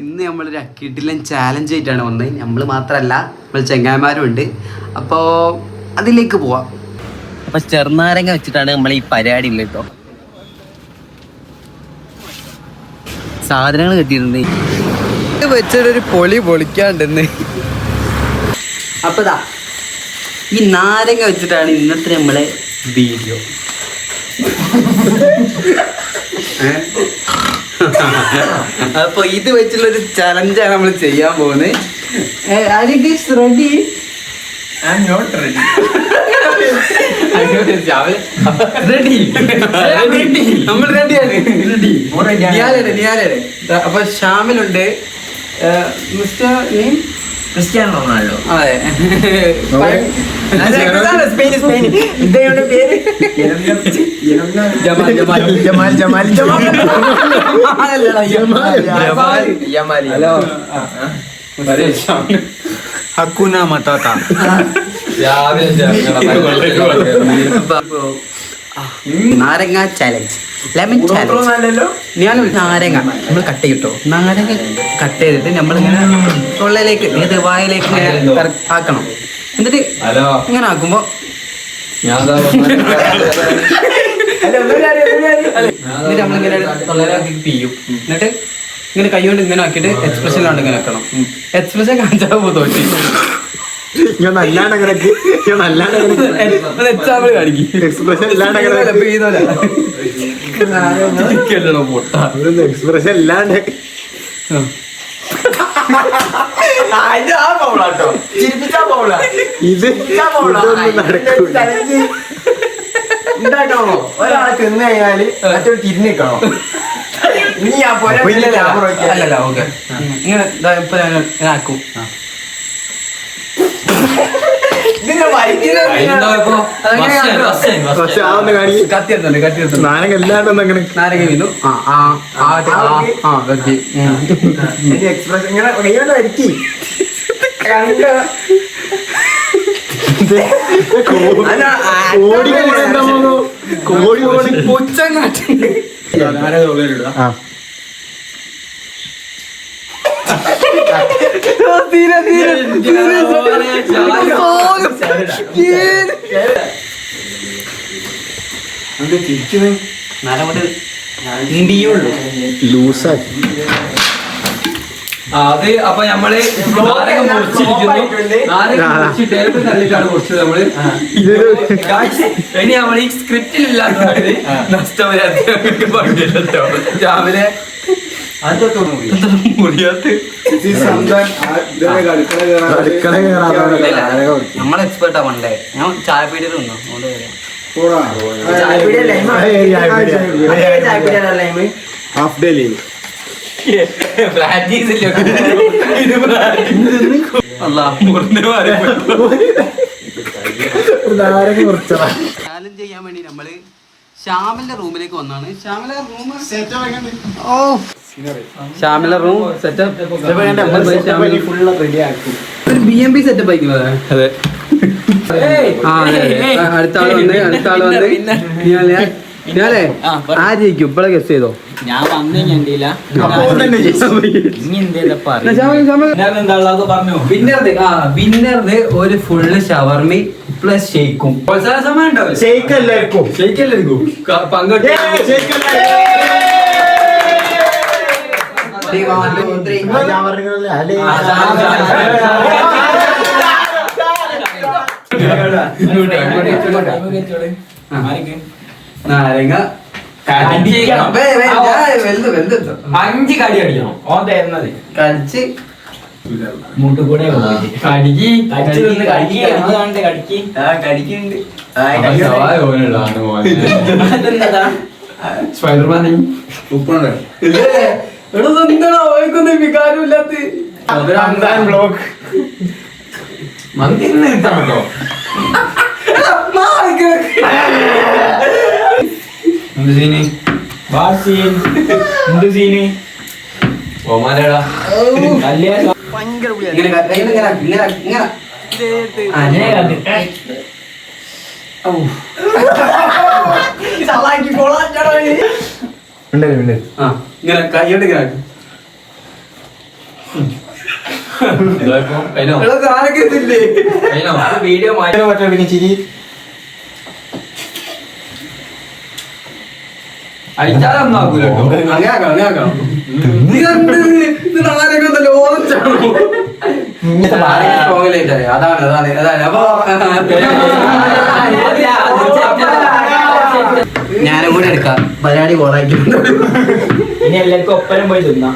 ഇന്ന് നമ്മളൊരു കിടിലൻ ചാലഞ്ച് ആയിട്ടാണ് വന്നത്. നമ്മൾ മാത്രമല്ല, നമ്മൾ ചെങ്ങായിമാരും ഉണ്ട്. അപ്പോൾ അതിലേക്ക് പോവാം. അപ്പോൾ ചെറുനാരങ്ങ വെച്ചിട്ടാണ് നമ്മൾ ഈ പരിപാടി ഉള്ളത് കേട്ടോ. സാധനങ്ങൾ കിട്ടിയിട്ടുണ്ട്. ഇത് വെച്ചിട്ടൊരു പൊളിക്കാണ്ടെന്ന്. അപ്പോൾ ഇതാ ഈ നാരങ്ങ വെച്ചിട്ടാണ് ഇന്നത്തെ നമ്മളെ വീഡിയോ. അപ്പൊ ഇത് വെച്ചുള്ളൊരു ചലഞ്ചാണ് നമ്മൾ ചെയ്യാൻ പോകുന്നത്. റെഡി? നമ്മൾ റെഡിയാണ്. അപ്പൊ ഷാമിലുണ്ട്, മിസ്റ്റർ നെയിം ക്രിസ്ത്യാനോ റൊണാൾഡോ. അതെ, ഹക്കുന മത്താത്ത. നാരങ്ങ ചാലഞ്ച്, ലെമൺ ചാലഞ്ച്. ഞാൻ നാരങ്ങ നമ്മൾ കട്ട് ചെയ്തിട്ടോ. നാരങ്ങ കട്ട് ചെയ്തിട്ട് നമ്മളിങ്ങനെ തൊള്ളയിലേക്ക് ഏത് വായിലേക്ക് ഇങ്ങനെ ആക്കണം. എന്നിട്ട് ഇങ്ങനെ ആക്കുമ്പോ എന്നിട്ട് നമ്മളിങ്ങനെ തൊള്ളയിലാക്കി പിയും. എന്നിട്ട് ഇങ്ങനെ കൈ കൊണ്ട് ഇങ്ങനെ ആക്കിയിട്ട് എക്സ്പ്രഷനിലാണ് ഇങ്ങനെ വെക്കണം. എക്സ്പ്രഷൻ കാണിച്ചാൽ തോറ്റി എക്സാമ്പിൾ കാണിക്കും. എക്സ്പ്രഷൻ ഇല്ലാണ്ട് ഉണ്ടാക്കണോ? ഒരാളെ തിന്നു കഴിഞ്ഞാല് മറ്റൊരു തിരിഞ്ഞിക്കണോ? അല്ലല്ല, ഓക്കെ. ഇങ്ങനെ ഇപ്പൊ ഞാൻ ആക്കും. നാരങ്ങ എല്ലാണ്ടൊന്നും അങ്ങനെ നാരങ്ങ വീണു. എക്സ്പ്രഷൻ ഇങ്ങനെ കൈകൊണ്ട് വരക്കി കോഴി പൂച്ച ലൂസാക്കി. അത് അപ്പൊ നമ്മള് നാരങ്ങ മുറിച്ചിരിക്കുന്നു. നാരങ്ങ മുറിച്ച് ടേബിൾ തള്ളിയിട്ടാണ് മുറിച്ചത് നമ്മള്. ഇനി നമ്മൾ ഈ സ്ക്രിപ്റ്റിലില്ലാത്തത് നഷ്ടപരിഹാരത്തിനോ രാവിലെ നമ്മളെ എക്സ്പേർട്ടാ പണ്ടേ. ഞാൻ ചായപ്പീടിയിൽ നിന്നോ ഹാഫ് ഡേ ലീവ്. ചാലഞ്ച് ചെയ്യാൻ വേണ്ടി നമ്മള് ശ്യാമിന്റെ റൂമിലേക്ക് വന്നാണ്. ശ്യാമിലെ റൂം സെറ്റപ്പ് ഒരു BMP സെറ്റപ്പ് ആയിരിക്കുന്നത്. അതെ, അടുത്ത ആള് വന്ന് ഞാനേ ആയിരിക്കും ഇപ്പളെ ഗസ് ചെയ്തോ. ഞാൻ വന്നേ കണ്ടില്ല. വിന്നറിന് ഒരു ഫുള്ള് ഷവർമി പ്ലസ് ഷെയ്ക്കും. നാരങ്ങ 5 കടി അടിക്കണം. ഓൻ തരുന്നത് കടിച്ച് മൂട്ടുകൂടെ സ്പൈഡർമാൻ വികാരമില്ലാത്ത മന്തി കിട്ടാണോ? ഇങ്ങനെ കൈയ്യോണ്ട് ഇങ്ങനെ വീഡിയോ മാറ്റി പിന്നെ ചിരി അയച്ചാലൊന്നും ആകൂല കേട്ടോ. അങ്ങനെ ആക്കണം നീ കണ്ട് ഇത് നാരങ്ങ ഉണ്ടല്ലോ, ഓറഞ്ചാണോ? അതാണ് അപ്പൊ ഞാനും കൂടെ എടുക്കാം. പരിപാടി കോളായിട്ടുണ്ട്. ഇനി എല്ലാവർക്കും ഒപ്പരം പോയി തിന്നാം.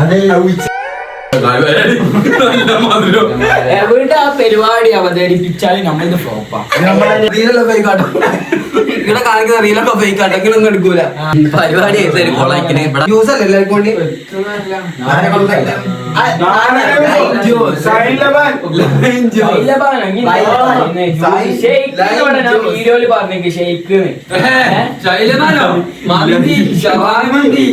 നല്ല മധുരം. എവിടെ ആ പരിപാടി അവതരിപ്പിച്ചാലും നമ്മളിത് ഫ്ലോപ്പാ. റീലൊക്കെ പോയി കാട്ടും. ഇവിടെ കാണിക്കുന്ന റീലൊക്കെ പോയി കാട്ടെങ്കിലൊന്നും എടുക്കൂല. പരിപാടി ആയിട്ട് കോളാക്കിന് ഇവിടെ ജ്യൂസ് അല്ലേ എല്ലാവർക്കും വേണ്ടി. വീഡിയോയില് പറഞ്ഞേക്ക് ഷെയ്ക്ക് ശൈലമാനോ? മന്തി, ഷവായ മന്തി.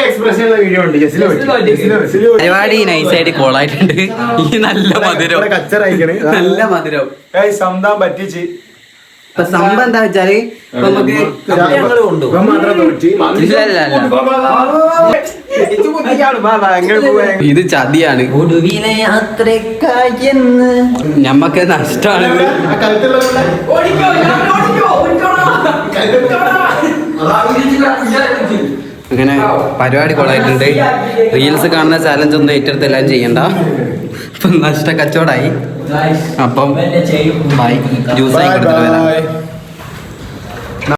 എക്സ്പ്രഷൻ വീഡിയോ ഉണ്ട് പരിപാടി നൈസായിട്ട് കോളായിട്ടുണ്ട്. ഈ നല്ല മധുരം, കച്ചറയിക്കണ് നല്ല മധുരം. സംതാൻ പറ്റിച്ച് ഇപ്പൊ സംഭവം എന്താ വെച്ചാല് ഇപ്പൊ നമുക്ക് ഇത് ചതിയാണ്. ഒടുവിലെ യാത്രക്കായെന്ന് ഞമ്മക്ക് നഷ്ടാണ്. അങ്ങനെ പരിപാടി കൊള്ളായിട്ടുണ്ട്. റീൽസ് കാണുന്ന ചാലഞ്ച് ഒന്നും ഏറ്റെടുത്ത് എല്ലാം ചെയ്യണ്ട. ഇപ്പം നഷ്ട കച്ചവടമായി. അപ്പം ബൈ, ജ്യൂസായി കൊടുത്തിട്ട് വരാം.